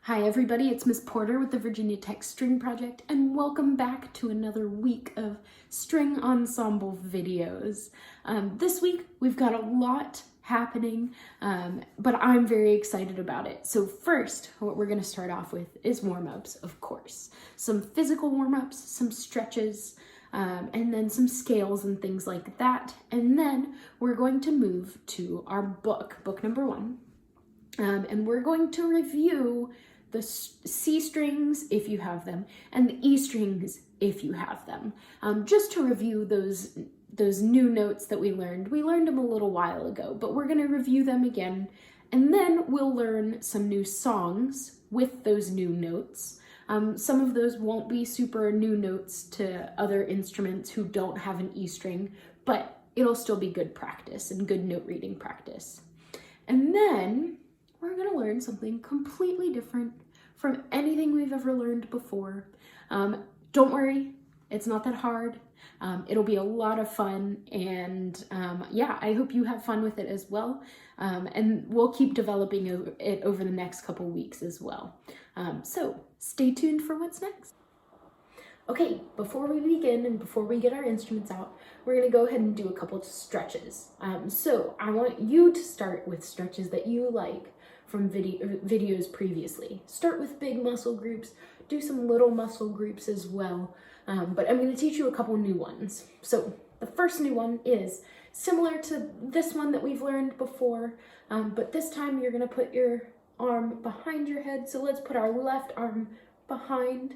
Hi everybody, it's Miss Porter with the Virginia Tech String Project, and welcome back to another week of string ensemble videos. This week we've got a lot happening, but I'm very excited about it. So first, what we're going to start off with is warm-ups, of course. Some physical warm-ups, some stretches, and then some scales and things like that. And then we're going to move to our book number 1. And we're going to review the C strings if you have them and the E strings if you have them. Just to review those new notes that we learned. We learned them a little while ago, but we're going to review them again, and then we'll learn some new songs with those new notes. Some of those won't be super new notes to other instruments who don't have an E string, but it'll still be good practice and good note reading practice. And then we're going to learn something completely different from anything we've ever learned before. Don't worry, it's not that hard. It'll be a lot of fun, and yeah, I hope you have fun with it as well. And we'll keep developing it over the next couple weeks as well. So stay tuned for what's next. Okay, before we begin and before we get our instruments out, we're going to go ahead and do a couple of stretches. So I want you to start with stretches that you like from videos previously. Start with big muscle groups, do some little muscle groups as well, but I'm going to teach you a couple new ones. So the first new one is similar to this one that we've learned before, but this time you're going to put your arm behind your head. So let's put our left arm behind,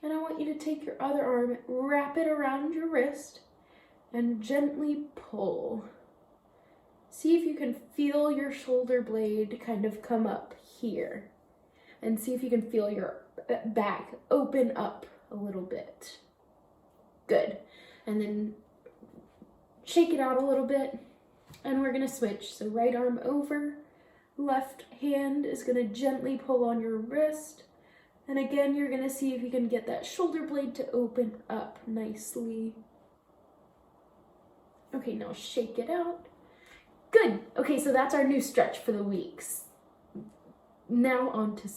and I want you to take your other arm, wrap it around your wrist, and gently pull. See if you can feel your shoulder blade kind of come up here. And see if you can feel your back open up a little bit. Good. And then shake it out a little bit. And we're going to switch. So right arm over, left hand is going to gently pull on your wrist. And again, you're going to see if you can get that shoulder blade to open up nicely. Okay, now shake it out. Good. Okay, so that's our new stretch for the weeks. Now on to...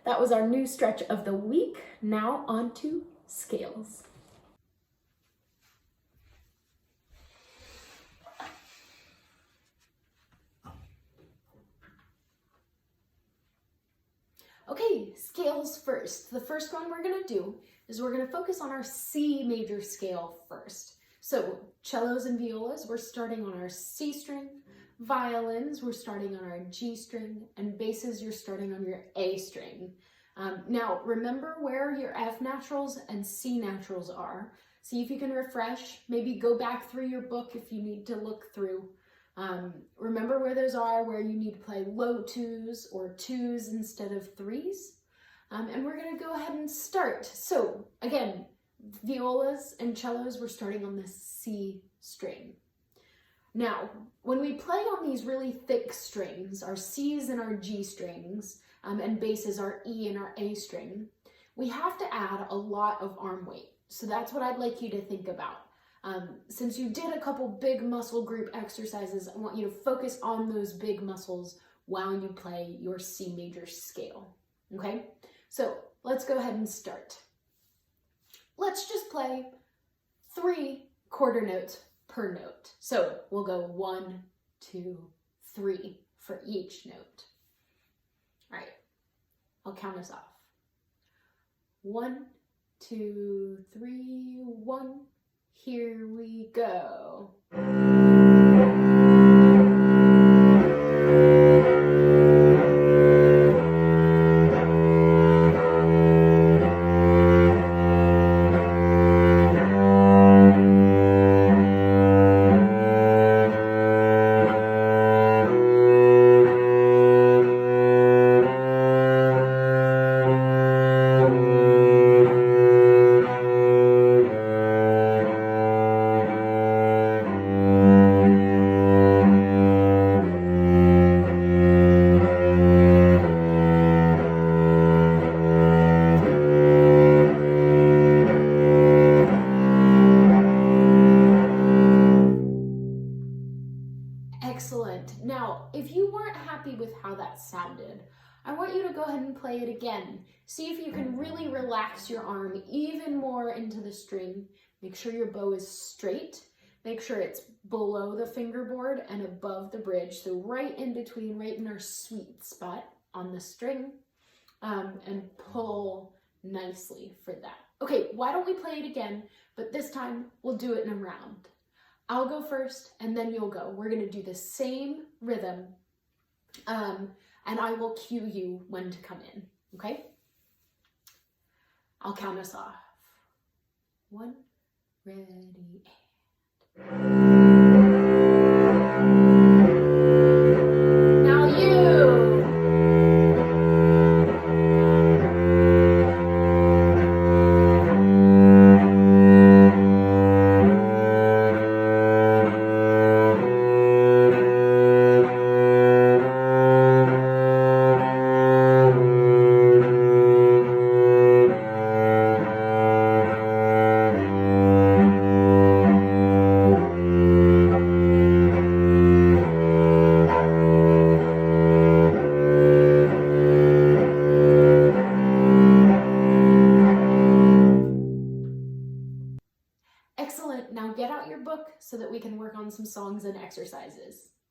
That was our new stretch of the week. Now on to scales. Okay, scales first. The first one we're going to do is we're going to focus on our C major scale first. So cellos and violas, we're starting on our C string. Violins, we're starting on our G string. And basses, you're starting on your A string. Now, remember where your F naturals and C naturals are. See if you can refresh. Maybe go back through your book if you need to look through. Remember where those are, where you need to play low twos or twos instead of threes. And we're going to go ahead and start. So again, violas and cellos, we're starting on the C string. Now, when we play on these really thick strings, our C's and our G strings, and basses, our E and our A string, we have to add a lot of arm weight. So that's what I'd like you to think about. Since you did a couple big muscle group exercises, I want you to focus on those big muscles while you play your C major scale. Okay? So let's go ahead and start. Let's just play 3 quarter notes per note. So we'll go 1, 2, 3 for each note. All right, I'll count us off. 1, 2, 3, 1. Here we go. that sounded. I want you to go ahead and play it again. See if you can really relax your arm even more into the string. Make sure your bow is straight. Make sure it's below the fingerboard and above the bridge. So right in between, right in our sweet spot on the string. And pull nicely for that. Okay, why don't we play it again, but this time we'll do it in a round. I'll go first and then you'll go. We're gonna do the same rhythm and I will cue you when to come in, okay? I'll count us off. 1, ready, now you. Excellent. Now get out your book so that we can work on some songs and exercises.